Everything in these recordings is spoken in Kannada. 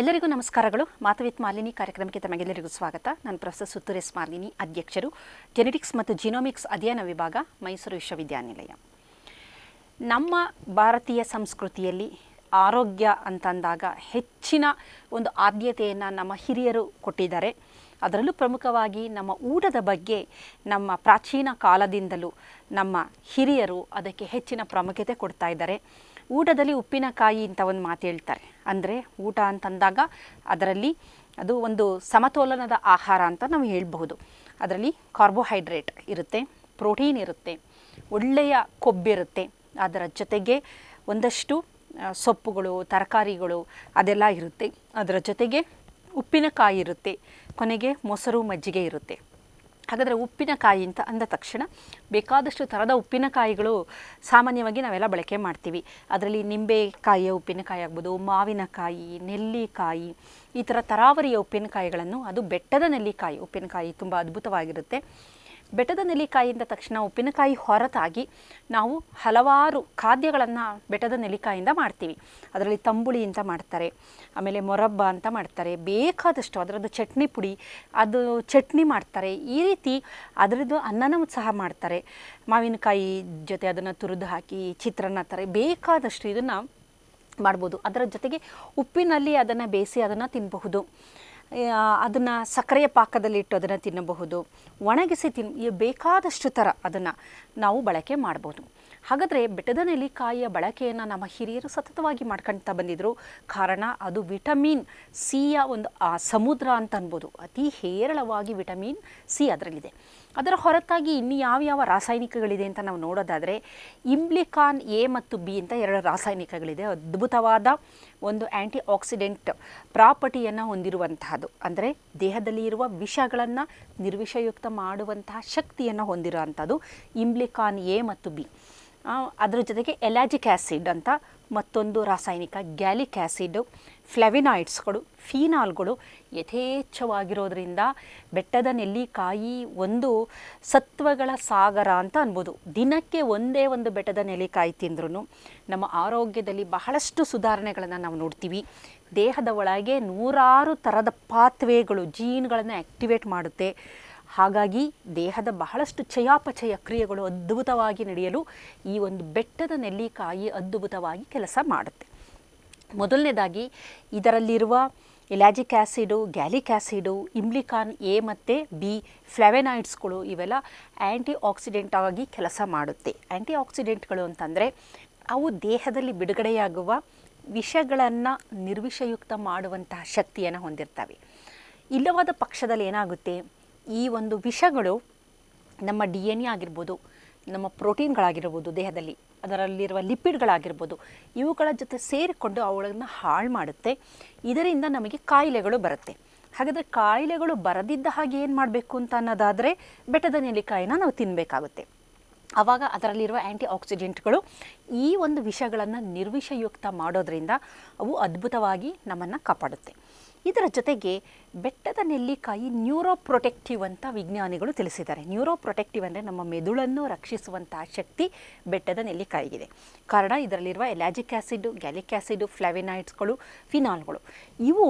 ಎಲ್ಲರಿಗೂ ನಮಸ್ಕಾರಗಳು. ಮಾತು ವಿತ್ ಮಾಲಿನಿ ಕಾರ್ಯಕ್ರಮಕ್ಕೆ ತಮಗೆಲ್ಲರಿಗೂ ಸ್ವಾಗತ. ನಾನು ಪ್ರೊಫೆಸರ್ ಸುತ್ತೂರ್ ಎಸ್ ಮಾಲಿನಿ, ಅಧ್ಯಕ್ಷರು, ಜೆನೆಟಿಕ್ಸ್ ಮತ್ತು ಜಿನೋಮಿಕ್ಸ್ ಅಧ್ಯಯನ ವಿಭಾಗ, ಮೈಸೂರು ವಿಶ್ವವಿದ್ಯಾನಿಲಯ. ನಮ್ಮ ಭಾರತೀಯ ಸಂಸ್ಕೃತಿಯಲ್ಲಿ ಆರೋಗ್ಯ ಅಂತಂದಾಗ ಹೆಚ್ಚಿನ ಒಂದು ಆದ್ಯತೆಯನ್ನು ನಮ್ಮ ಹಿರಿಯರು ಕೊಟ್ಟಿದ್ದಾರೆ. ಅದರಲ್ಲೂ ಪ್ರಮುಖವಾಗಿ ನಮ್ಮ ಊಟದ ಬಗ್ಗೆ ನಮ್ಮ ಪ್ರಾಚೀನ ಕಾಲದಿಂದಲೂ ನಮ್ಮ ಹಿರಿಯರು ಅದಕ್ಕೆ ಹೆಚ್ಚಿನ ಪ್ರಾಮುಖ್ಯತೆ ಕೊಡ್ತಾ ಇದ್ದಾರೆ. ಊಟದಲ್ಲಿ ಉಪ್ಪಿನಕಾಯಿ ಅಂತ ಒಂದು ಮಾತು ಹೇಳ್ತಾರೆ. ಅಂದರೆ ಊಟ ಅಂತಂದಾಗ ಅದರಲ್ಲಿ ಅದು ಒಂದು ಸಮತೋಲನದ ಆಹಾರ ಅಂತ ನಾವು ಹೇಳ್ಬಹುದು. ಅದರಲ್ಲಿ ಕಾರ್ಬೋಹೈಡ್ರೇಟ್ ಇರುತ್ತೆ, ಪ್ರೋಟೀನ್ ಇರುತ್ತೆ, ಒಳ್ಳೆಯ ಕೊಬ್ಬಿರುತ್ತೆ, ಅದರ ಜೊತೆಗೆ ಒಂದಷ್ಟು ಸೊಪ್ಪುಗಳು, ತರಕಾರಿಗಳು ಅದೆಲ್ಲ ಇರುತ್ತೆ. ಅದರ ಜೊತೆಗೆ ಉಪ್ಪಿನಕಾಯಿ ಇರುತ್ತೆ, ಕೊನೆಗೆ ಮೊಸರು ಮಜ್ಜಿಗೆ ಇರುತ್ತೆ. ಹಾಗಾದರೆ ಉಪ್ಪಿನಕಾಯಿ ಅಂತ ಅಂದ ತಕ್ಷಣ ಬೇಕಾದಷ್ಟು ಥರದ ಉಪ್ಪಿನಕಾಯಿಗಳು ಸಾಮಾನ್ಯವಾಗಿ ನಾವೆಲ್ಲ ಬಳಕೆ ಮಾಡ್ತೀವಿ. ಅದರಲ್ಲಿ ನಿಂಬೆಕಾಯಿಯ ಉಪ್ಪಿನಕಾಯಿ ಆಗ್ಬೋದು, ಮಾವಿನಕಾಯಿ, ನೆಲ್ಲಿಕಾಯಿ, ಈ ಥರ ತರಾವರಿಯ ಉಪ್ಪಿನಕಾಯಿಗಳನ್ನು, ಅದು ಬೆಟ್ಟದ ನೆಲ್ಲಿಕಾಯಿ ಉಪ್ಪಿನಕಾಯಿ ತುಂಬ ಅದ್ಭುತವಾಗಿರುತ್ತೆ. ಬೆಟ್ಟದ ನೆಲ್ಲಿಕಾಯಿ ಅಂದ ತಕ್ಷಣ ಉಪ್ಪಿನಕಾಯಿ ಹೊರತಾಗಿ ನಾವು ಹಲವಾರು ಖಾದ್ಯಗಳನ್ನು ಬೆಟ್ಟದ ನೆಲ್ಲಿಕಾಯಿಂದ ಮಾಡ್ತೀವಿ. ಅದರಲ್ಲಿ ತಂಬುಳಿ ಅಂತ ಮಾಡ್ತಾರೆ, ಆಮೇಲೆ ಮೊರಬ್ಬ ಅಂತ ಮಾಡ್ತಾರೆ, ಬೇಕಾದಷ್ಟು ಅದರದ್ದು ಚಟ್ನಿ ಪುಡಿ, ಅದು ಚಟ್ನಿ ಮಾಡ್ತಾರೆ. ಈ ರೀತಿ ಅದರದ್ದು ಅನ್ನನೂ ಸಹ ಮಾಡ್ತಾರೆ. ಮಾವಿನಕಾಯಿ ಜೊತೆ ಅದನ್ನು ತುರಿದು ಹಾಕಿ ಚಿತ್ರಾನ್ನ ಥರ ಬೇಕಾದಷ್ಟು ಇದನ್ನು ಮಾಡ್ಬೋದು. ಅದರ ಜೊತೆಗೆ ಉಪ್ಪಿನಲ್ಲಿ ಅದನ್ನು ಬೇಯಿಸಿ ಅದನ್ನು ತಿನ್ನಬಹುದು. ಅದನ್ನು ಸಕ್ಕರೆಯ ಪಾಕದಲ್ಲಿಟ್ಟು ಅದನ್ನು ತಿನ್ನಬಹುದು, ಒಣಗಿಸಿ ಬೇಕಾದಷ್ಟು ಥರ ಅದನ್ನು ನಾವು ಬಳಕೆ ಮಾಡ್ಬೋದು. ಹಾಗಾದರೆ ಬೆಟ್ಟದ ನೆಲ್ಲಿಕಾಯಿಯ ಬಳಕೆಯನ್ನು ನಮ್ಮ ಹಿರಿಯರು ಸತತವಾಗಿ ಮಾಡ್ಕೊಳ್ತಾ ಬಂದಿದ್ದರು. ಕಾರಣ ಅದು ವಿಟಮಿನ್ ಸಿಯ ಒಂದು ಸಮುದ್ರ ಅಂತ ಅನ್ಬೋದು. ಅತಿ ಹೇರಳವಾಗಿ ವಿಟಮಿನ್ ಸಿ ಅದರಲ್ಲಿದೆ. ಅದರ ಹೊರತಾಗಿ ಇನ್ನು ಯಾವ್ಯಾವ ರಾಸಾಯನಿಕಗಳಿದೆ ಅಂತ ನಾವು ನೋಡೋದಾದರೆ, ಇಂಬ್ಲಿಕಾನ್ ಎ ಮತ್ತು ಬಿ ಅಂತ 2 ರಾಸಾಯನಿಕಗಳಿದೆ. ಅದ್ಭುತವಾದ ಒಂದು ಆ್ಯಂಟಿ ಆಕ್ಸಿಡೆಂಟ್ ಪ್ರಾಪರ್ಟಿಯನ್ನು ಹೊಂದಿರುವಂತಹದ್ದು. ಅಂದರೆ ದೇಹದಲ್ಲಿ ಇರುವ ವಿಷಗಳನ್ನು ನಿರ್ವಿಷಯುಕ್ತ ಮಾಡುವಂತಹ ಶಕ್ತಿಯನ್ನು ಹೊಂದಿರುವಂಥದ್ದು ಇಂಬ್ಲಿಕಾನ್ ಎ ಮತ್ತು ಬಿ. ಅದರ ಜೊತೆಗೆ ಎಲಾಜಿಕ್ ಆ್ಯಸಿಡ್ ಅಂತ ಮತ್ತೊಂದು ರಾಸಾಯನಿಕ, ಗ್ಯಾಲಿಕ್ ಆ್ಯಸಿಡ್, ಫ್ಲೆವಿನಾಯ್ಡ್ಸ್ಗಳು, ಫೀನಾಲ್ಗಳು ಯಥೇಚ್ಛವಾಗಿರೋದ್ರಿಂದ ಬೆಟ್ಟದ ನೆಲ್ಲಿಕಾಯಿ ಒಂದು ಸತ್ವಗಳ ಸಾಗರ ಅಂತ ಅನ್ಬೋದು. ದಿನಕ್ಕೆ ಒಂದೇ ಒಂದು ಬೆಟ್ಟದ ನೆಲ್ಲಿಕಾಯಿ ತಿಂದ್ರೂ ನಮ್ಮ ಆರೋಗ್ಯದಲ್ಲಿ ಬಹಳಷ್ಟು ಸುಧಾರಣೆಗಳನ್ನು ನಾವು ನೋಡ್ತೀವಿ. ದೇಹದ ಒಳಗೆ 100 ಥರದ ಪಾತ್ವೇಗಳು, ಜೀನ್ಗಳನ್ನು ಆ್ಯಕ್ಟಿವೇಟ್ ಮಾಡುತ್ತೆ. ಹಾಗಾಗಿ ದೇಹದ ಬಹಳಷ್ಟು ಚಯಾಪಚಯ ಕ್ರಿಯೆಗಳು ಅದ್ಭುತವಾಗಿ ನಡೆಯಲು ಈ ಒಂದು ಬೆಟ್ಟದ ನೆಲ್ಲಿಕಾಯಿ ಅದ್ಭುತವಾಗಿ ಕೆಲಸ ಮಾಡುತ್ತೆ. ಮೊದಲನೇದಾಗಿ ಇದರಲ್ಲಿರುವ ಎಲಾಜಿಕ್ ಆ್ಯಸಿಡು, ಗ್ಯಾಲಿಕ್ ಆ್ಯಸಿಡು, ಇಂಬ್ಲಿಕಾನ್ ಎ ಮತ್ತು ಬಿ, ಫ್ಲೆವೆನಾಯ್ಡ್ಸ್ಗಳು ಇವೆಲ್ಲ ಆ್ಯಂಟಿ ಆಕ್ಸಿಡೆಂಟ್ ಆಗಿ ಕೆಲಸ ಮಾಡುತ್ತೆ. ಆ್ಯಂಟಿ ಆಕ್ಸಿಡೆಂಟ್ಗಳು ಅಂತಂದರೆ ಅವು ದೇಹದಲ್ಲಿ ಬಿಡುಗಡೆಯಾಗುವ ವಿಷಗಳನ್ನು ನಿರ್ವಿಷಯುಕ್ತ ಮಾಡುವಂತಹ ಶಕ್ತಿಯನ್ನು ಹೊಂದಿರ್ತವೆ. ಇಲ್ಲವಾದ ಪಕ್ಷದಲ್ಲಿ ಏನಾಗುತ್ತೆ, ಈ ಒಂದು ವಿಷಗಳು ನಮ್ಮ DNA ಆಗಿರ್ಬೋದು, ನಮ್ಮ ಪ್ರೋಟೀನ್ಗಳಾಗಿರ್ಬೋದು, ದೇಹದಲ್ಲಿ ಅದರಲ್ಲಿರುವ ಲಿಪಿಡ್ಗಳಾಗಿರ್ಬೋದು, ಇವುಗಳ ಜೊತೆ ಸೇರಿಕೊಂಡು ಅವುಗಳನ್ನು ಹಾಳು ಮಾಡುತ್ತೆ. ಇದರಿಂದ ನಮಗೆ ಕಾಯಿಲೆಗಳು ಬರುತ್ತೆ. ಹಾಗಾದರೆ ಕಾಯಿಲೆಗಳು ಬರದಿದ್ದ ಹಾಗೆ ಏನು ಮಾಡಬೇಕು ಅಂತ ಅನ್ನೋದಾದರೆ ಬೆಟ್ಟದ ನೆಲ್ಲಿಕಾಯಿನ ನಾವು ತಿನ್ನಬೇಕಾಗುತ್ತೆ. ಆವಾಗ ಅದರಲ್ಲಿರುವ ಆ್ಯಂಟಿ ಆಕ್ಸಿಡೆಂಟ್ಗಳು ಈ ಒಂದು ವಿಷಗಳನ್ನು ನಿರ್ವಿಷಯುಕ್ತ ಮಾಡೋದ್ರಿಂದ ಅವು ಅದ್ಭುತವಾಗಿ ನಮ್ಮನ್ನು ಕಾಪಾಡುತ್ತೆ. ಇದರ ಜೊತೆಗೆ ಬೆಟ್ಟದ ನೆಲ್ಲಿಕಾಯಿ ನ್ಯೂರೋಪ್ರೊಟೆಕ್ಟಿವ್ ಅಂತ ವಿಜ್ಞಾನಿಗಳು ತಿಳಿಸಿದ್ದಾರೆ. ನ್ಯೂರೋಪ್ರೊಟೆಕ್ಟಿವ್ ಅಂದರೆ ನಮ್ಮ ಮೆದುಳನ್ನು ರಕ್ಷಿಸುವಂತಹ ಶಕ್ತಿ ಬೆಟ್ಟದ ನೆಲ್ಲಿಕಾಯಿಗಿದೆ. ಕಾರಣ ಇದರಲ್ಲಿರುವ ಎಲಾಜಿಕ್ ಆ್ಯಸಿಡ್, ಗ್ಯಾಲಿಕ್ ಆ್ಯಸಿಡ್, ಫ್ಲೆವಿನಾಯ್ಡ್ಸ್ಗಳು, ಫಿನಾಲ್ಗಳು ಇವು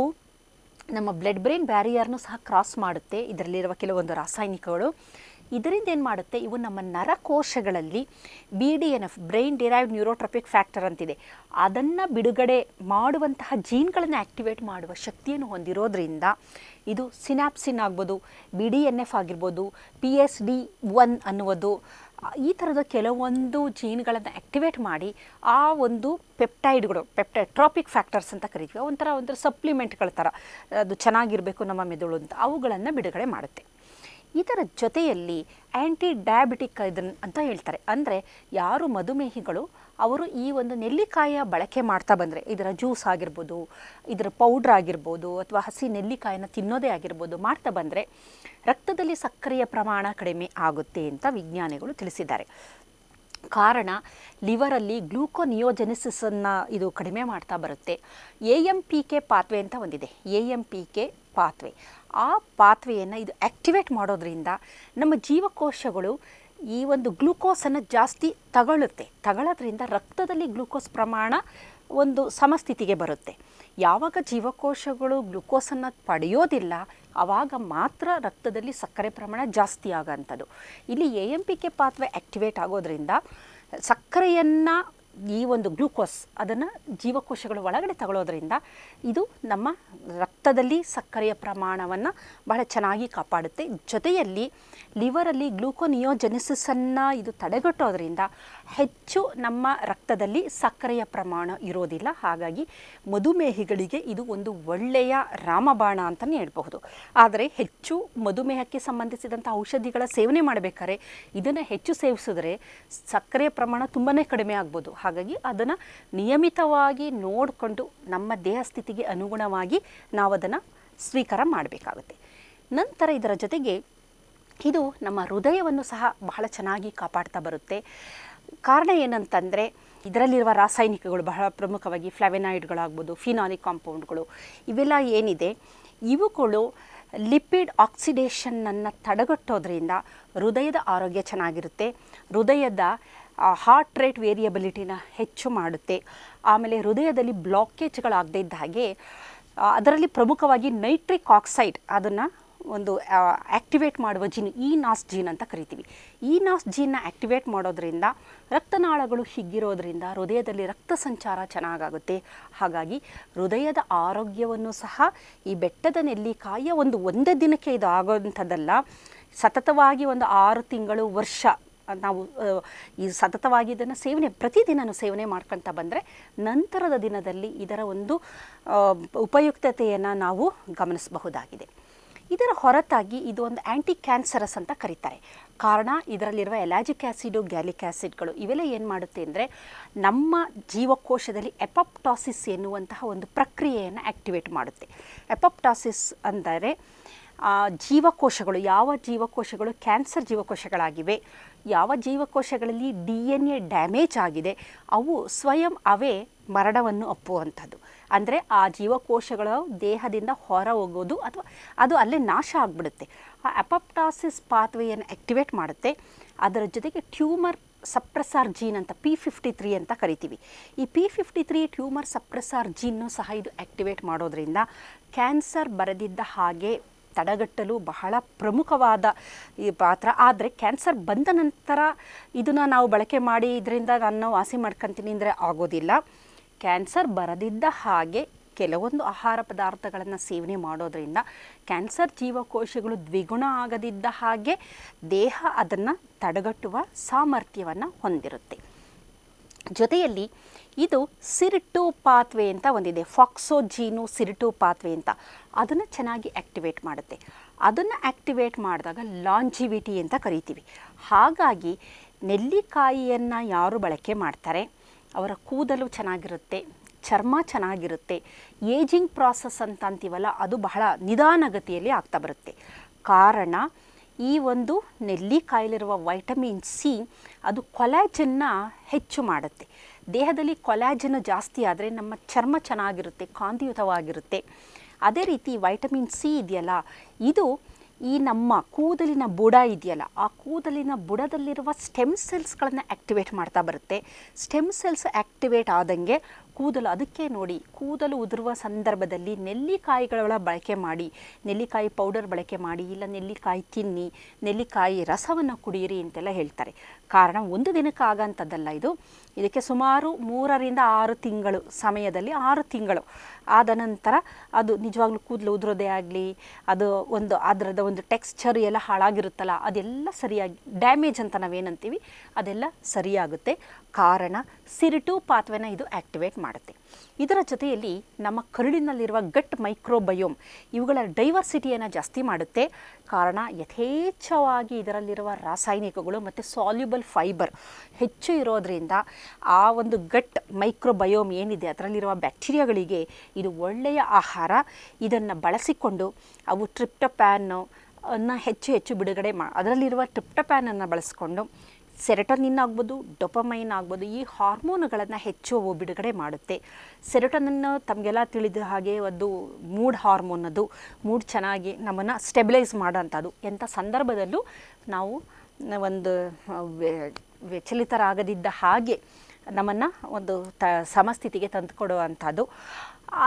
ನಮ್ಮ ಬ್ಲಡ್ ಬ್ರೈನ್ ಬ್ಯಾರಿಯರ್ನು ಸಹ ಕ್ರಾಸ್ ಮಾಡುತ್ತೆ. ಇದರಲ್ಲಿರುವ ಕೆಲವೊಂದು ರಾಸಾಯನಿಕಗಳು ಇದರಿಂದ ಏನು ಮಾಡುತ್ತೆ, ಇವು ನಮ್ಮ ನರಕೋಶಗಳಲ್ಲಿ BDNF, ಬ್ರೈನ್ ಡಿರೈವ್ಡ್ ನ್ಯೂರೋಟ್ರೋಪಿಕ್ ಫ್ಯಾಕ್ಟರ್ ಅಂತಿದೆ, ಅದನ್ನು ಬಿಡುಗಡೆ ಮಾಡುವಂತಹ ಜೀನ್ಗಳನ್ನು ಆ್ಯಕ್ಟಿವೇಟ್ ಮಾಡುವ ಶಕ್ತಿಯನ್ನು ಹೊಂದಿರೋದ್ರಿಂದ ಇದು ಸಿನಾಪ್ಸಿನ್ ಆಗ್ಬೋದು, BDNF ಆಗಿರ್ಬೋದು, PSD1 ಅನ್ನುವುದು, ಈ ಥರದ ಕೆಲವೊಂದು ಜೀನ್ಗಳನ್ನು ಆ್ಯಕ್ಟಿವೇಟ್ ಮಾಡಿ ಆ ಒಂದು ಪೆಪ್ಟೈಡ್ಗಳು, ಟ್ರೋಪಿಕ್ ಫ್ಯಾಕ್ಟರ್ಸ್ ಅಂತ ಕರಿತೀವಿ, ಒಂಥರ ಸಪ್ಲಿಮೆಂಟ್ಗಳ ಥರ ಅದು ಚೆನ್ನಾಗಿರಬೇಕು ನಮ್ಮ ಮೆದುಳು ಅಂತ, ಅವುಗಳನ್ನು ಬಿಡುಗಡೆ ಮಾಡುತ್ತೆ. ಇದರ ಜೊತೆಯಲ್ಲಿ ಆ್ಯಂಟಿ ಡಯಾಬಿಟಿಕ್ ಇದನ್ನು ಅಂತ ಹೇಳ್ತಾರೆ. ಅಂದರೆ ಯಾರು ಮಧುಮೇಹಿಗಳು ಅವರು ಈ ಒಂದು ನೆಲ್ಲಿಕಾಯಿಯ ಬಳಕೆ ಮಾಡ್ತಾ ಬಂದರೆ, ಇದರ ಜ್ಯೂಸ್ ಆಗಿರ್ಬೋದು, ಇದರ ಪೌಡ್ರ್ ಆಗಿರ್ಬೋದು, ಅಥವಾ ಹಸಿ ನೆಲ್ಲಿಕಾಯಿನ ತಿನ್ನೋದೇ ಆಗಿರ್ಬೋದು ಮಾಡ್ತಾ ಬಂದರೆ ರಕ್ತದಲ್ಲಿ ಸಕ್ಕರೆಯ ಪ್ರಮಾಣ ಕಡಿಮೆ ಆಗುತ್ತೆ ಅಂತ ವಿಜ್ಞಾನಿಗಳು ತಿಳಿಸಿದ್ದಾರೆ. ಕಾರಣ ಲಿವರಲ್ಲಿ ಗ್ಲೂಕೋನಿಯೋಜೆನಿಸಿಸನ್ನು ಇದು ಕಡಿಮೆ ಮಾಡ್ತಾ ಬರುತ್ತೆ. AMPK ಪಾತ್ವೆ ಅಂತ ಒಂದಿದೆ, AMPK ಪಾತ್ವೆ. ಆ ಪಾತ್ವೆಯನ್ನು ಇದು ಆ್ಯಕ್ಟಿವೇಟ್ ಮಾಡೋದ್ರಿಂದ ನಮ್ಮ ಜೀವಕೋಶಗಳು ಈ ಒಂದು ಗ್ಲೂಕೋಸನ್ನು ಜಾಸ್ತಿ ತಗೊಳ್ಳುತ್ತೆ. ತಗೊಳ್ಳೋದ್ರಿಂದ ರಕ್ತದಲ್ಲಿ ಗ್ಲೂಕೋಸ್ ಪ್ರಮಾಣ ಒಂದು ಸಮಸ್ಥಿತಿಗೆ ಬರುತ್ತೆ. ಯಾವಾಗ ಜೀವಕೋಶಗಳು ಗ್ಲುಕೋಸನ್ನು ಪಡೆಯೋದಿಲ್ಲ ಆವಾಗ ಮಾತ್ರ ರಕ್ತದಲ್ಲಿ ಸಕ್ಕರೆ ಪ್ರಮಾಣ ಜಾಸ್ತಿ ಆಗೋಂಥದ್ದು. ಇಲ್ಲಿ AMPK ಪಾತ್ವೆ ಆ್ಯಕ್ಟಿವೇಟ್ ಆಗೋದ್ರಿಂದ ಸಕ್ಕರೆಯನ್ನು ಈ ಒಂದು ಗ್ಲೂಕೋಸ್ ಅದನ್ನು ಜೀವಕೋಶಗಳ ಒಳಗಡೆ ತಗೊಳ್ಳೋದ್ರಿಂದ ಇದು ನಮ್ಮ ರಕ್ತದಲ್ಲಿ ಸಕ್ಕರೆಯ ಪ್ರಮಾಣವನ್ನು ಬಹಳ ಚೆನ್ನಾಗಿ ಕಾಪಾಡುತ್ತೆ. ಜೊತೆಯಲ್ಲಿ ಲಿವರಲ್ಲಿ ಗ್ಲೂಕೋನಿಯೋಜೆನಿಸಿಸನ್ನು ಇದು ತಡೆಗಟ್ಟೋದ್ರಿಂದ ಹೆಚ್ಚು ನಮ್ಮ ರಕ್ತದಲ್ಲಿ ಸಕ್ಕರೆಯ ಪ್ರಮಾಣ ಇರೋದಿಲ್ಲ. ಹಾಗಾಗಿ ಮಧುಮೇಹಿಗಳಿಗೆ ಇದು ಒಂದು ಒಳ್ಳೆಯ ರಾಮಬಾಣ ಅಂತಲೇ ಹೇಳ್ಬಹುದು. ಆದರೆ ಹೆಚ್ಚು ಮಧುಮೇಹಕ್ಕೆ ಸಂಬಂಧಿಸಿದಂಥ ಔಷಧಿಗಳ ಸೇವನೆ ಮಾಡಬೇಕಾದ್ರೆ ಇದನ್ನು ಹೆಚ್ಚು ಸೇವಿಸಿದ್ರೆ ಸಕ್ಕರೆಯ ಪ್ರಮಾಣ ತುಂಬಾ ಕಡಿಮೆ ಆಗ್ಬೋದು. ಹಾಗಾಗಿ ಅದನ್ನು ನಿಯಮಿತವಾಗಿ ನೋಡಿಕೊಂಡು ನಮ್ಮ ದೇಹ ಸ್ಥಿತಿಗೆ ಅನುಗುಣವಾಗಿ ನಾವು ಅದನ್ನು ಸ್ವೀಕಾರ ಮಾಡಬೇಕಾಗುತ್ತೆ. ನಂತರ ಇದರ ಜೊತೆಗೆ ಇದು ನಮ್ಮ ಹೃದಯವನ್ನು ಸಹ ಬಹಳ ಚೆನ್ನಾಗಿ ಕಾಪಾಡ್ತಾ ಬರುತ್ತೆ. ಕಾರಣ ಏನಂತಂದರೆ ಇದರಲ್ಲಿರುವ ರಾಸಾಯನಿಕಗಳು ಬಹಳ ಪ್ರಮುಖವಾಗಿ ಫ್ಲಾವೆನಾಯ್ಡ್ಗಳಾಗ್ಬೋದು, ಫಿನಾಲಿಕ್ ಕಾಂಪೌಂಡ್ಗಳು, ಇವೆಲ್ಲ ಏನಿದೆ ಇವುಗಳು ಲಿಪಿಡ್ ಆಕ್ಸಿಡೇಷನನ್ನು ತಡೆಗಟ್ಟೋದ್ರಿಂದ ಹೃದಯದ ಆರೋಗ್ಯ ಚೆನ್ನಾಗಿರುತ್ತೆ. ಹೃದಯದ ಹಾರ್ಟ್ ರೇಟ್ ವೇರಿಯಬಿಲಿಟಿನ ಹೆಚ್ಚು ಮಾಡುತ್ತೆ. ಆಮೇಲೆ ಹೃದಯದಲ್ಲಿ ಬ್ಲಾಕೇಜ್ಗಳಾಗದೇ ಇದ್ದ ಹಾಗೆ ಅದರಲ್ಲಿ ಪ್ರಮುಖವಾಗಿ ನೈಟ್ರಿಕ್ ಆಕ್ಸೈಡ್ ಅದನ್ನು ಒಂದು ಆ್ಯಕ್ಟಿವೇಟ್ ಮಾಡುವ ಜೀನ್ ENOS ಜೀನ್ ಅಂತ ಕರಿತೀವಿ. ENOS ಜೀನ್ನ ಆ್ಯಕ್ಟಿವೇಟ್ ಮಾಡೋದ್ರಿಂದ ರಕ್ತನಾಳಗಳು ಹಿಗ್ಗಿರೋದ್ರಿಂದ ಹೃದಯದಲ್ಲಿ ರಕ್ತ ಸಂಚಾರ ಚೆನ್ನಾಗಾಗುತ್ತೆ. ಹಾಗಾಗಿ ಹೃದಯದ ಆರೋಗ್ಯವನ್ನು ಸಹ ಈ ಬೆಟ್ಟದ ನೆಲ್ಲಿಕಾಯಿಯ ಒಂದೇ ದಿನಕ್ಕೆ ಇದು ಆಗೋವಂಥದ್ದಲ್ಲ. ಸತತವಾಗಿ ಒಂದು 6 ತಿಂಗಳು ವರ್ಷ ನಾವು ಈ ಸತತವಾಗಿ ಇದನ್ನು ಪ್ರತಿದಿನವೂ ಸೇವನೆ ಮಾಡ್ಕೊಳ್ತಾ ಬಂದರೆ ನಂತರದ ದಿನದಲ್ಲಿ ಇದರ ಒಂದು ಉಪಯುಕ್ತತೆಯನ್ನು ನಾವು ಗಮನಿಸಬಹುದಾಗಿದೆ. ಇದರ ಹೊರತಾಗಿ ಇದು ಒಂದು ಆ್ಯಂಟಿ ಕ್ಯಾನ್ಸರಸ್ ಅಂತ ಕರೀತಾರೆ. ಕಾರಣ ಇದರಲ್ಲಿರುವ ಎಲಾಜಿಕ್ ಆ್ಯಸಿಡು, ಗ್ಯಾಲಿಕ್ ಆ್ಯಸಿಡ್ಗಳು ಇವೆಲ್ಲ ಏನು ಮಾಡುತ್ತೆ ಅಂದರೆ ನಮ್ಮ ಜೀವಕೋಶದಲ್ಲಿ ಎಪೋಪ್ಟಾಸಿಸ್ ಎನ್ನುವಂತಹ ಒಂದು ಪ್ರಕ್ರಿಯೆಯನ್ನು ಆ್ಯಕ್ಟಿವೇಟ್ ಮಾಡುತ್ತೆ. ಎಪೋಪ್ಟಾಸಿಸ್ ಅಂದರೆ ಜೀವಕೋಶಗಳು, ಯಾವ ಜೀವಕೋಶಗಳು ಕ್ಯಾನ್ಸರ್ ಜೀವಕೋಶಗಳಾಗಿವೆ, ಯಾವ ಜೀವಕೋಶಗಳಲ್ಲಿ DNA ಡ್ಯಾಮೇಜ್ ಆಗಿದೆ ಅವು ಸ್ವಯಂ ಅವೇ ಮರಣವನ್ನು ಒಪ್ಪುವಂಥದ್ದು. ಅಂದರೆ ಆ ಜೀವಕೋಶಗಳು ದೇಹದಿಂದ ಹೊರ ಹೋಗೋದು ಅಥವಾ ಅದು ಅಲ್ಲೇ ನಾಶ ಆಗಿಬಿಡುತ್ತೆ. ಆ ಅಪೋಪ್ಟಾಸಿಸ್ ಪಾತ್ವೆಯನ್ನು ಆ್ಯಕ್ಟಿವೇಟ್ ಮಾಡುತ್ತೆ. ಅದರ ಜೊತೆಗೆ ಟ್ಯೂಮರ್ ಸಪ್ರೆಸಾರ್ ಜೀನ್ ಅಂತ P53 ಅಂತ ಕರಿತೀವಿ. ಈ P53 ಟ್ಯೂಮರ್ ಸಪ್ರೆಸಾರ್ ಜೀನ್ನು ಸಹ ಇದು ಆ್ಯಕ್ಟಿವೇಟ್ ಮಾಡೋದ್ರಿಂದ ಕ್ಯಾನ್ಸರ್ ಬರದಿದ್ದ ಹಾಗೆ ತಡೆಗಟ್ಟಲು ಬಹಳ ಪ್ರಮುಖವಾದ ಈ ಪಾತ್ರ. ಆದರೆ ಕ್ಯಾನ್ಸರ್ ಬಂದ ನಂತರ ಇದನ್ನು ನಾವು ಬಳಕೆ ಮಾಡಿ ಇದರಿಂದ ನಾನು ವಾಸಿ ಮಾಡ್ಕೊತೀನಿ ಅಂದರೆ ಆಗೋದಿಲ್ಲ. ಕ್ಯಾನ್ಸರ್ ಬರದಿದ್ದ ಹಾಗೆ ಕೆಲವೊಂದು ಆಹಾರ ಪದಾರ್ಥಗಳನ್ನು ಸೇವನೆ ಮಾಡೋದ್ರಿಂದ ಕ್ಯಾನ್ಸರ್ ಜೀವಕೋಶಗಳು ದ್ವಿಗುಣ ಆಗದಿದ್ದ ಹಾಗೆ ದೇಹ ಅದನ್ನು ತಡೆಗಟ್ಟುವ ಸಾಮರ್ಥ್ಯವನ್ನು ಹೊಂದಿರುತ್ತೆ. ಜೊತೆಯಲ್ಲಿ ಇದು ಸಿರಿಟು ಪಾತ್ವೆ ಅಂತ ಒಂದಿದೆ, ಫಾಕ್ಸೋಜೀನು ಸಿರಿಟು ಪಾತ್ವೆ ಅಂತ, ಅದನ್ನು ಚೆನ್ನಾಗಿ ಆ್ಯಕ್ಟಿವೇಟ್ ಮಾಡುತ್ತೆ. ಅದನ್ನು ಆ್ಯಕ್ಟಿವೇಟ್ ಮಾಡಿದಾಗ ಲಾಂಜಿವಿಟಿ ಅಂತ ಕರಿತೀವಿ. ಹಾಗಾಗಿ ನೆಲ್ಲಿಕಾಯಿಯನ್ನು ಯಾರು ಬಳಕೆ ಮಾಡ್ತಾರೆ ಅವರ ಕೂದಲು ಚೆನ್ನಾಗಿರುತ್ತೆ, ಚರ್ಮ ಚೆನ್ನಾಗಿರುತ್ತೆ. ಏಜಿಂಗ್ ಪ್ರಾಸೆಸ್ ಅಂತ ಅಂತೀವಲ್ಲ ಅದು ಬಹಳ ನಿಧಾನಗತಿಯಲ್ಲಿ ಆಗ್ತಾ ಬರುತ್ತೆ. ಕಾರಣ ಈ ಒಂದು ನೆಲ್ಲಿಕಾಯಲ್ಲಿರುವ ವೈಟಮಿನ್ C ಅದು ಕೊಲಾಜನ್ನ ಹೆಚ್ಚು ಮಾಡುತ್ತೆ. ದೇಹದಲ್ಲಿ ಕೊಲಾಜನ್ ಜಾಸ್ತಿ ಆದರೆ ನಮ್ಮ ಚರ್ಮ ಚೆನ್ನಾಗಿರುತ್ತೆ, ಕಾಂತಿಯುತವಾಗಿರುತ್ತೆ. ಅದೇ ರೀತಿ ವೈಟಮಿನ್ C ಇದೆಯಲ್ಲ ಇದು ಈ ನಮ್ಮ ಕೂದಲಿನ ಬುಡ ಇದೆಯಲ್ಲ ಆ ಕೂದಲಿನ ಬುಡದಲ್ಲಿರುವ ಸ್ಟೆಮ್ ಸೆಲ್ಸ್ಗಳನ್ನು ಆ್ಯಕ್ಟಿವೇಟ್ ಮಾಡ್ತಾ ಬರುತ್ತೆ. ಸ್ಟೆಮ್ ಸೆಲ್ಸ್ ಆ್ಯಕ್ಟಿವೇಟ್ ಆದಂಗೆ ಕೂದಲು, ಅದಕ್ಕೆ ನೋಡಿ ಕೂದಲು ಉದುರುವ ಸಂದರ್ಭದಲ್ಲಿ ನೆಲ್ಲಿಕಾಯಿಗಳ ಬಳಕೆ ಮಾಡಿ, ನೆಲ್ಲಿಕಾಯಿ ಪೌಡರ್ ಬಳಕೆ ಮಾಡಿ, ಇಲ್ಲ ನೆಲ್ಲಿಕಾಯಿ ತಿನ್ನಿ, ನೆಲ್ಲಿಕಾಯಿ ರಸವನ್ನು ಕುಡಿಯಿರಿ ಅಂತೆಲ್ಲ ಹೇಳ್ತಾರೆ. ಕಾರಣ ಒಂದು ದಿನಕ್ಕೆ ಆಗೋಂಥದ್ದಲ್ಲ ಇದು. ಇದಕ್ಕೆ ಸುಮಾರು 3 ರಿಂದ 6 ತಿಂಗಳು ಸಮಯದಲ್ಲಿ 6 ತಿಂಗಳು ಆದ ನಂತರ ಅದು ನಿಜವಾಗ್ಲೂ ಕೂದಲು ಉದುರೋದೇ ಆಗಲಿ, ಅದು ಅದರದ ಒಂದು ಟೆಕ್ಸ್ಚರ್ ಎಲ್ಲ ಹಾಳಾಗಿರುತ್ತಲ್ಲ ಅದೆಲ್ಲ ಸರಿಯಾಗಿ ಡ್ಯಾಮೇಜ್ ಅಂತ ನಾವೇನಂತೀವಿ ಅದೆಲ್ಲ ಸರಿಯಾಗುತ್ತೆ. ಕಾರಣ ಸಿರಿಟು ಪಾತ್ವೆನ ಇದು ಆ್ಯಕ್ಟಿವೇಟ್ ಮಾಡುತ್ತೆ. ಇದರ ಜೊತೆಯಲ್ಲಿ ನಮ್ಮ ಕರುಳಿನಲ್ಲಿರುವ ಗಟ್ ಮೈಕ್ರೋಬಯೋಮ್ ಇವುಗಳ ಡೈವರ್ಸಿಟಿಯನ್ನು ಜಾಸ್ತಿ ಮಾಡುತ್ತೆ. ಕಾರಣ ಯಥೇಚ್ಛವಾಗಿ ಇದರಲ್ಲಿರುವ ರಾಸಾಯನಿಕಗಳು ಮತ್ತು ಸಾಲ್ಯುಬಲ್ ಫೈಬರ್ ಹೆಚ್ಚು ಇರೋದರಿಂದ ಆ ಒಂದು ಗಟ್ ಮೈಕ್ರೋಬಯೋಮ್ ಏನಿದೆ ಅದರಲ್ಲಿರುವ ಬ್ಯಾಕ್ಟೀರಿಯಾಗಳಿಗೆ ಇದು ಒಳ್ಳೆಯ ಆಹಾರ. ಇದನ್ನು ಬಳಸಿಕೊಂಡು ಅವು ಟ್ರಿಪ್ಟೋಪ್ಯಾನ್ ಅನ್ನು ಹೆಚ್ಚು ಬಿಡುಗಡೆ ಅದರಲ್ಲಿರುವ ಟ್ರಿಪ್ಟೋಪ್ಯಾನನ್ನು ಬಳಸ್ಕೊಂಡು ಸೆರೆಟೋನಿನ್ ಆಗ್ಬೋದು, ಡೊಪಮೈನ್ ಆಗ್ಬೋದು, ಈ ಹಾರ್ಮೋನುಗಳನ್ನು ಹೆಚ್ಚು ಬಿಡುಗಡೆ ಮಾಡುತ್ತೆ. ಸೆರೆಟೋನಿನ್ ತಮಗೆಲ್ಲ ತಿಳಿದ ಹಾಗೆ ಒಂದು ಮೂಡ್ ಹಾರ್ಮೋನ್, ಅದು ಮೂಡ್ ಚೆನ್ನಾಗಿ ನಮ್ಮನ್ನು ಸ್ಟೆಬಿಲೈಸ್ ಮಾಡೋಂಥದ್ದು. ಎಂಥ ಸಂದರ್ಭದಲ್ಲೂ ನಾವು ಒಂದು ವಿಚಲಿತರಾಗದಿದ್ದ ಹಾಗೆ ನಮ್ಮನ್ನು ಒಂದು ಸಮಸ್ಥಿತಿಗೆ ತಂದುಕೊಡುವಂಥದ್ದು.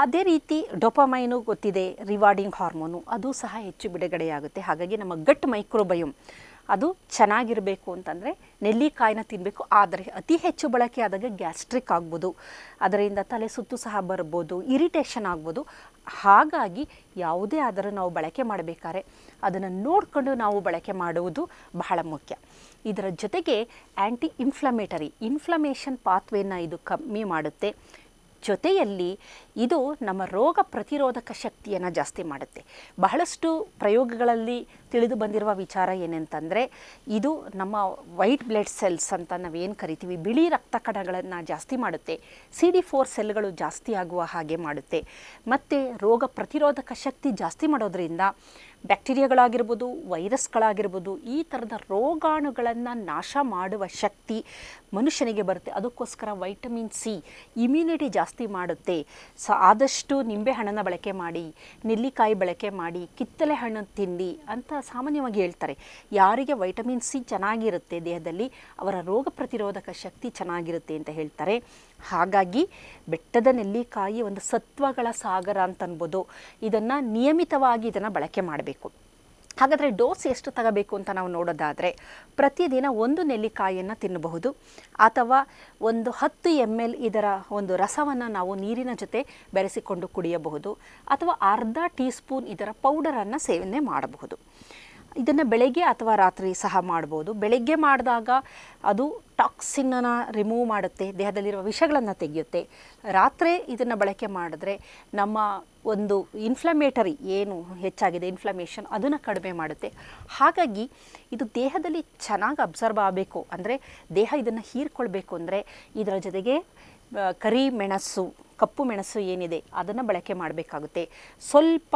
ಅದೇ ರೀತಿ ಡೋಪಮೈನು ಗೊತ್ತಿದೆ, ರಿವಾರ್ಡಿಂಗ್ ಹಾರ್ಮೋನು, ಅದು ಸಹ ಹೆಚ್ಚು ಬಿಡುಗಡೆಯಾಗುತ್ತೆ. ಹಾಗಾಗಿ ನಮ್ಮ ಗಟ್ ಮೈಕ್ರೋಬಯೋಮ್ ಅದು ಚೆನ್ನಾಗಿರಬೇಕು ಅಂತಂದರೆ ನೆಲ್ಲಿಕಾಯಿನ ತಿನ್ನಬೇಕು. ಆದರೆ ಅತಿ ಹೆಚ್ಚು ಬಳಕೆ ಆದಾಗ ಗ್ಯಾಸ್ಟ್ರಿಕ್ ಆಗ್ಬೋದು, ಅದರಿಂದ ತಲೆ ಸುತ್ತು ಸಹ ಬರ್ಬೋದು, ಇರಿಟೇಷನ್ ಆಗ್ಬೋದು. ಹಾಗಾಗಿ ಯಾವುದೇ ಆದರೂ ನಾವು ಬಳಕೆ ಮಾಡಬೇಕಾದ್ರೆ ಅದನ್ನು ನೋಡಿಕೊಂಡು ನಾವು ಬಳಕೆ ಮಾಡುವುದು ಬಹಳ ಮುಖ್ಯ. ಇದರ ಜೊತೆಗೆ ಆ್ಯಂಟಿ ಇನ್ಫ್ಲಮೇಷನ್ ಪಾತ್ವೇನ ಇದು ಕಮ್ಮಿ ಮಾಡುತ್ತೆ. ಜೊತೆಯಲ್ಲಿ ಇದು ನಮ್ಮ ರೋಗ ಪ್ರತಿರೋಧಕ ಶಕ್ತಿಯನ್ನು ಜಾಸ್ತಿ ಮಾಡುತ್ತೆ. ಬಹಳಷ್ಟು ಪ್ರಯೋಗಗಳಲ್ಲಿ ತಿಳಿದು ಬಂದಿರುವ ವಿಚಾರ ಏನಂತಂದರೆ, ಇದು ನಮ್ಮ ವೈಟ್ ಬ್ಲಡ್ ಸೆಲ್ಸ್ ಅಂತ ನಾವೇನು ಕರಿತೀವಿ, ಬಿಳಿ ರಕ್ತ ಕಣಗಳನ್ನು ಜಾಸ್ತಿ ಮಾಡುತ್ತೆ. CD4 ಸೆಲ್ಗಳು ಜಾಸ್ತಿ ಆಗುವ ಹಾಗೆ ಮಾಡುತ್ತೆ. ಮತ್ತು ರೋಗ ಪ್ರತಿರೋಧಕ ಶಕ್ತಿ ಜಾಸ್ತಿ ಮಾಡೋದ್ರಿಂದ ಬ್ಯಾಕ್ಟೀರಿಯಾಗಳಾಗಿರ್ಬೋದು, ವೈರಸ್ಗಳಾಗಿರ್ಬೋದು, ಈ ಥರದ ರೋಗಾಣುಗಳನ್ನು ನಾಶ ಮಾಡುವ ಶಕ್ತಿ ಮನುಷ್ಯನಿಗೆ ಬರುತ್ತೆ. ಅದಕ್ಕೋಸ್ಕರ ವೈಟಮಿನ್ ಸಿ ಇಮ್ಯುನಿಟಿ ಜಾಸ್ತಿ ಮಾಡುತ್ತೆ. ಆದಷ್ಟು ನಿಂಬೆಹಣ್ಣನ್ನು ಬಳಕೆ ಮಾಡಿ, ನೆಲ್ಲಿಕಾಯಿ ಬಳಕೆ ಮಾಡಿ, ಕಿತ್ತಳೆ ಹಣ್ಣು ತಿನ್ನಿ ಅಂತ ಸಾಮಾನ್ಯವಾಗಿ ಹೇಳ್ತಾರೆ. ಯಾರಿಗೆ ವೈಟಮಿನ್ ಸಿ ಚೆನ್ನಾಗಿರುತ್ತೆ ದೇಹದಲ್ಲಿ, ಅವರ ರೋಗ ಪ್ರತಿರೋಧಕ ಶಕ್ತಿ ಚೆನ್ನಾಗಿರುತ್ತೆ ಅಂತ ಹೇಳ್ತಾರೆ. ಹಾಗಾಗಿ ಬೆಟ್ಟದ ನೆಲ್ಲಿಕಾಯಿ ಒಂದು ಸತ್ವಗಳ ಸಾಗರ ಅಂತ ಅನ್ಬೋದು. ಇದನ್ನು ನಿಯಮಿತವಾಗಿ ಇದನ್ನು ಬಳಕೆ ಮಾಡಬೇಕು. ಹಾಗಾದರೆ ಡೋಸ್ ಎಷ್ಟು ತಗೋಬೇಕು ಅಂತ ನಾವು ನೋಡೋದಾದರೆ, ಪ್ರತಿದಿನ 1 ನೆಲ್ಲಿಕಾಯಿಯನ್ನು ತಿನ್ನಬಹುದು, ಅಥವಾ ಒಂದು 10 ml ಇದರ ಒಂದು ರಸವನ್ನು ನಾವು ನೀರಿನ ಜೊತೆ ಬೆರೆಸಿಕೊಂಡು ಕುಡಿಯಬಹುದು, ಅಥವಾ ಅರ್ಧ ಟೀ ಸ್ಪೂನ್ ಇದರ ಪೌಡರನ್ನು ಸೇವನೆ ಮಾಡಬಹುದು. ಇದನ್ನು ಬೆಳಗ್ಗೆ ಅಥವಾ ರಾತ್ರಿ ಸಹ ಮಾಡ್ಬೋದು. ಬೆಳಗ್ಗೆ ಮಾಡಿದಾಗ ಅದು ಟಾಕ್ಸಿನನ್ನು ರಿಮೂವ್ ಮಾಡುತ್ತೆ, ದೇಹದಲ್ಲಿರುವ ವಿಷಗಳನ್ನು ತೆಗೆಯುತ್ತೆ. ರಾತ್ರಿ ಇದನ್ನು ಬಳಕೆ ಮಾಡಿದ್ರೆ ನಮ್ಮ ಒಂದು ಇನ್ಫ್ಲಮೇಟರಿ ಏನು ಹೆಚ್ಚಾಗಿದೆ, ಇನ್ಫ್ಲಮೇಷನ್, ಅದನ್ನು ಕಡಿಮೆ ಮಾಡುತ್ತೆ. ಹಾಗಾಗಿ ಇದು ದೇಹದಲ್ಲಿ ಚೆನ್ನಾಗಿ ಅಬ್ಸರ್ವ್ ಆಗಬೇಕು ಅಂದರೆ, ದೇಹ ಇದನ್ನು ಹೀರ್ಕೊಳ್ಬೇಕು ಅಂದರೆ ಇದರ ಜೊತೆಗೆ ಕರಿ ಮೆಣಸು, ಕಪ್ಪು ಮೆಣಸು ಏನಿದೆ ಅದನ್ನು ಬಳಕೆ ಮಾಡಬೇಕಾಗುತ್ತೆ. ಸ್ವಲ್ಪ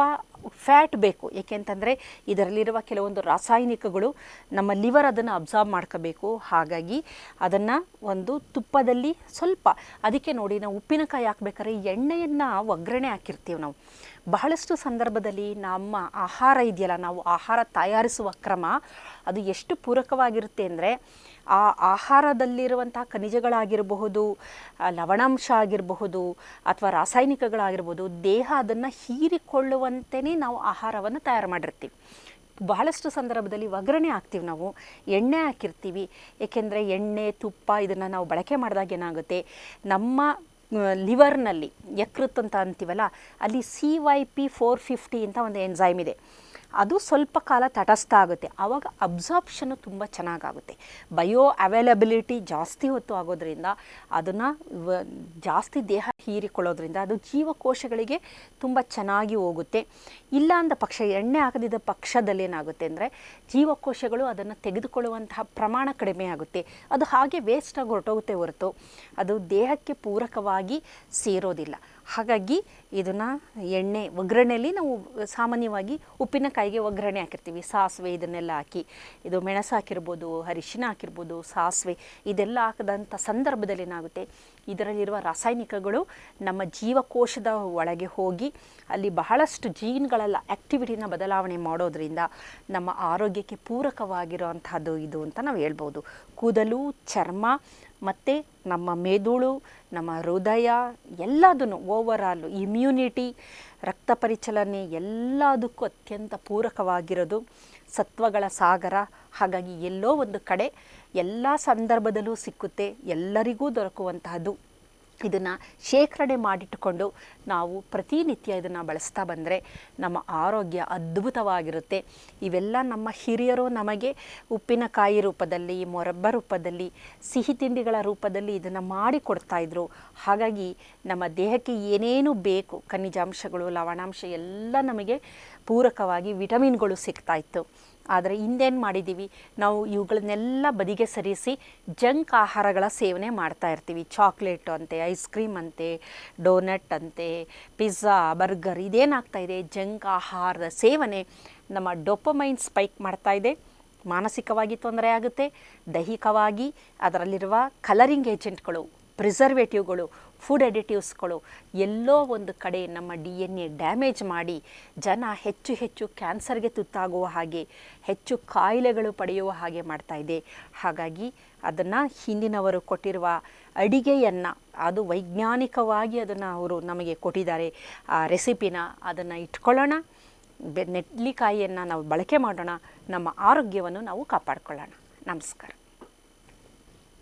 ಫ್ಯಾಟ್ ಬೇಕು, ಏಕೆಂತಂದರೆ ಇದರಲ್ಲಿರುವ ಕೆಲವೊಂದು ರಾಸಾಯನಿಕಗಳು ನಮ್ಮ ಲಿವರ್ ಅದನ್ನು ಅಬ್ಸಾರ್ಬ್ ಮಾಡ್ಕೋಬೇಕು. ಹಾಗಾಗಿ ಅದನ್ನು ಒಂದು ತುಪ್ಪದಲ್ಲಿ ಸ್ವಲ್ಪ, ಅದಕ್ಕೆ ನೋಡಿ ನಾವು ಉಪ್ಪಿನಕಾಯಿ ಹಾಕ್ಬೇಕಾದ್ರೆ ಎಣ್ಣೆಯನ್ನು ಒಗ್ಗರಣೆ ಹಾಕಿರ್ತೀವಿ ನಾವು. ಬಹಳಷ್ಟು ಸಂದರ್ಭದಲ್ಲಿ ನಮ್ಮ ಆಹಾರ ಇದೆಯಲ್ಲ, ನಾವು ಆಹಾರ ತಯಾರಿಸುವ ಕ್ರಮ ಅದು ಎಷ್ಟು ಪೂರಕವಾಗಿರುತ್ತೆ ಅಂದರೆ, ಆ ಆಹಾರದಲ್ಲಿರುವಂಥ ಖನಿಜಗಳಾಗಿರಬಹುದು, ಲವಣಾಂಶ ಆಗಿರಬಹುದು, ಅಥವಾ ರಾಸಾಯನಿಕಗಳಾಗಿರ್ಬೋದು, ದೇಹ ಅದನ್ನು ಹೀರಿಕೊಳ್ಳುವಂತೆಯೇ ನಾವು ಆಹಾರವನ್ನು ತಯಾರು ಮಾಡಿರ್ತೀವಿ. ಬಹಳಷ್ಟು ಸಂದರ್ಭದಲ್ಲಿ ಒಗ್ಗರಣೆ ಹಾಕ್ತೀವಿ, ನಾವು ಎಣ್ಣೆ ಹಾಕಿರ್ತೀವಿ. ಏಕೆಂದರೆ ಎಣ್ಣೆ, ತುಪ್ಪ ಇದನ್ನು ನಾವು ಬಳಕೆ ಮಾಡಿದಾಗ ಏನಾಗುತ್ತೆ, ನಮ್ಮ ಲಿವರ್ನಲ್ಲಿ ಯಕೃತ್ ಅಂತ ಅಂತೀವಲ್ಲ, ಅಲ್ಲಿ CYP450 ಅಂತ ಒಂದು ಎನ್ಸೈಮ್ ಇದೆ. ಅದು ಸ್ವಲ್ಪ ಕಾಲ ತಟಸ್ಥ ಆಗುತ್ತೆ. ಆವಾಗ ಅಬ್ಸಾರ್ಪ್ಷನ್ನು ತುಂಬ ಚೆನ್ನಾಗಾಗುತ್ತೆ. ಬಯೋ ಅವೈಲಬಿಲಿಟಿ ಜಾಸ್ತಿ ಹೊತ್ತು ಆಗೋದ್ರಿಂದ ಅದನ್ನು ಜಾಸ್ತಿ ದೇಹ ಹೀರಿಕೊಳ್ಳೋದ್ರಿಂದ ಅದು ಜೀವಕೋಶಗಳಿಗೆ ತುಂಬ ಚೆನ್ನಾಗಿ ಹೋಗುತ್ತೆ. ಇಲ್ಲ ಅಂದ ಪಕ್ಷ, ಎಣ್ಣೆ ಹಾಕದಿದ್ದ ಪಕ್ಷದಲ್ಲಿ ಏನಾಗುತ್ತೆ ಅಂದರೆ, ಜೀವಕೋಶಗಳು ಅದನ್ನು ತೆಗೆದುಕೊಳ್ಳುವಂತಹ ಪ್ರಮಾಣ ಕಡಿಮೆ ಆಗುತ್ತೆ. ಅದು ಹಾಗೆ ವೇಸ್ಟಾಗಿ ಹೊರಟೋಗುತ್ತೆ ಹೊರತು ಅದು ದೇಹಕ್ಕೆ ಪೂರಕವಾಗಿ ಸೇರೋದಿಲ್ಲ. ಹಾಗಾಗಿ ಇದನ್ನು ಎಣ್ಣೆ ಒಗ್ಗರಣೆಯಲ್ಲಿ ನಾವು ಸಾಮಾನ್ಯವಾಗಿ ಉಪ್ಪಿನಕಾಯಿಗೆ ಒಗ್ಗರಣೆ ಹಾಕಿರ್ತೀವಿ, ಸಾಸಿವೆ ಇದನ್ನೆಲ್ಲ ಹಾಕಿ, ಇದು ಮೆಣಸು ಹಾಕಿರ್ಬೋದು, ಅರಿಶಿನ ಹಾಕಿರ್ಬೋದು, ಸಾಸಿವೆ ಇದೆಲ್ಲ ಹಾಕಿದಂಥ ಸಂದರ್ಭದಲ್ಲಿ ಏನಾಗುತ್ತೆ, ಇದರಲ್ಲಿರುವ ರಾಸಾಯನಿಕಗಳು ನಮ್ಮ ಜೀವಕೋಶದ ಒಳಗೆ ಹೋಗಿ ಅಲ್ಲಿ ಬಹಳಷ್ಟು ಜೀನ್ಗಳೆಲ್ಲ ಆ್ಯಕ್ಟಿವಿಟಿನ ಬದಲಾವಣೆ ಮಾಡೋದ್ರಿಂದ ನಮ್ಮ ಆರೋಗ್ಯಕ್ಕೆ ಪೂರಕವಾಗಿರುವಂಥದ್ದು ಇದು ಅಂತ ನಾವು ಹೇಳ್ಬೋದು. ಕೂದಲು, ಚರ್ಮ ಮತ್ತು ನಮ್ಮ ಮೆದುಳು, ನಮ್ಮ ಹೃದಯ ಎಲ್ಲದನ್ನು ಓವರಾಲು ಇಮ್ಯುನಿಟಿ, ರಕ್ತ ಪರಿಚಲನೆ ಎಲ್ಲದಕ್ಕೂ ಅತ್ಯಂತ ಪೂರಕವಾಗಿರೋದು ಸತ್ವಗಳ ಸಾಗರ. ಹಾಗಾಗಿ ಎಲ್ಲೋ ಒಂದು ಕಡೆ ಎಲ್ಲ ಸಂದರ್ಭದಲ್ಲೂ ಸಿಕ್ಕುತ್ತೆ, ಎಲ್ಲರಿಗೂ ದೊರಕುವಂತಹದ್ದು. ಇದನ್ನು ಶೇಖರಣೆ ಮಾಡಿಟ್ಟುಕೊಂಡು ನಾವು ಪ್ರತಿನಿತ್ಯ ಇದನ್ನು ಬಳಸ್ತಾ ಬಂದರೆ ನಮ್ಮ ಆರೋಗ್ಯ ಅದ್ಭುತವಾಗಿರುತ್ತೆ. ಇವೆಲ್ಲ ನಮ್ಮ ಹಿರಿಯರು ನಮಗೆ ಉಪ್ಪಿನಕಾಯಿ ರೂಪದಲ್ಲಿ, ಮೊರಬ್ಬ ರೂಪದಲ್ಲಿ, ಸಿಹಿ ತಿಂಡಿಗಳ ರೂಪದಲ್ಲಿ ಇದನ್ನು ಮಾಡಿಕೊಡ್ತಾಯಿದ್ರು. ಹಾಗಾಗಿ ನಮ್ಮ ದೇಹಕ್ಕೆ ಏನೇನು ಬೇಕು, ಖನಿಜಾಂಶಗಳು, ಲವಣಾಂಶ ಎಲ್ಲ ನಮಗೆ ಪೂರಕವಾಗಿ ವಿಟಮಿನ್ಗಳು ಸಿಗ್ತಾಯಿತ್ತು. ಆದರೆ ಹಿಂದೇನು ಮಾಡಿದ್ದೀವಿ ನಾವು, ಇವುಗಳನ್ನೆಲ್ಲ ಬದಿಗೆ ಸರಿಸಿ ಜಂಕ್ ಆಹಾರಗಳ ಸೇವನೆ ಮಾಡ್ತಾ ಇರ್ತೀವಿ. ಚಾಕ್ಲೇಟು ಅಂತೆ, ಐಸ್ ಕ್ರೀಮ್ ಅಂತೆ, ಡೋನಟ್ ಅಂತೆ, ಪಿಜ್ಜಾ, ಬರ್ಗರ್, ಇದೇನಾಗ್ತಾಯಿದೆ, ಜಂಕ್ ಆಹಾರದ ಸೇವನೆ ನಮ್ಮ ಡೋಪಮೈನ್ ಸ್ಪೈಕ್ ಮಾಡ್ತಾಯಿದೆ. ಮಾನಸಿಕವಾಗಿ ತೊಂದರೆ ಆಗುತ್ತೆ, ದೈಹಿಕವಾಗಿ ಅದರಲ್ಲಿರುವ ಕಲರಿಂಗ್ ಏಜೆಂಟ್ಗಳು ಪ್ರಿಸರ್ವೇಟಿವ್ಗಳು, ಫುಡ್ ಅಡಿಟಿವ್ಸ್ಗಳು ಎಲ್ಲೋ ಒಂದು ಕಡೆ ನಮ್ಮ DNA ಡ್ಯಾಮೇಜ್ ಮಾಡಿ ಜನ ಹೆಚ್ಚು ಹೆಚ್ಚು ಕ್ಯಾನ್ಸರ್ಗೆ ತುತ್ತಾಗುವ ಹಾಗೆ, ಹೆಚ್ಚು ಕಾಯಿಲೆಗಳು ಪಡೆಯುವ ಹಾಗೆ ಮಾಡ್ತಾ ಇದೆ. ಹಾಗಾಗಿ ಅದನ್ನು ಹಿಂದಿನವರು ಕೊಟ್ಟಿರುವ ಅಡಿಗೆಯನ್ನು, ಅದು ವೈಜ್ಞಾನಿಕವಾಗಿ ಅದನ್ನು ಅವರು ನಮಗೆ ಕೊಟ್ಟಿದ್ದಾರೆ, ಆ ರೆಸಿಪಿನ ಅದನ್ನು ಇಟ್ಕೊಳ್ಳೋಣ. ನೆಲ್ಲಿಕಾಯಿಯನ್ನು ನಾವು ಬಳಕೆ ಮಾಡೋಣ, ನಮ್ಮ ಆರೋಗ್ಯವನ್ನು ನಾವು ಕಾಪಾಡಿಕೊಳ್ಳೋಣ. ನಮಸ್ಕಾರ.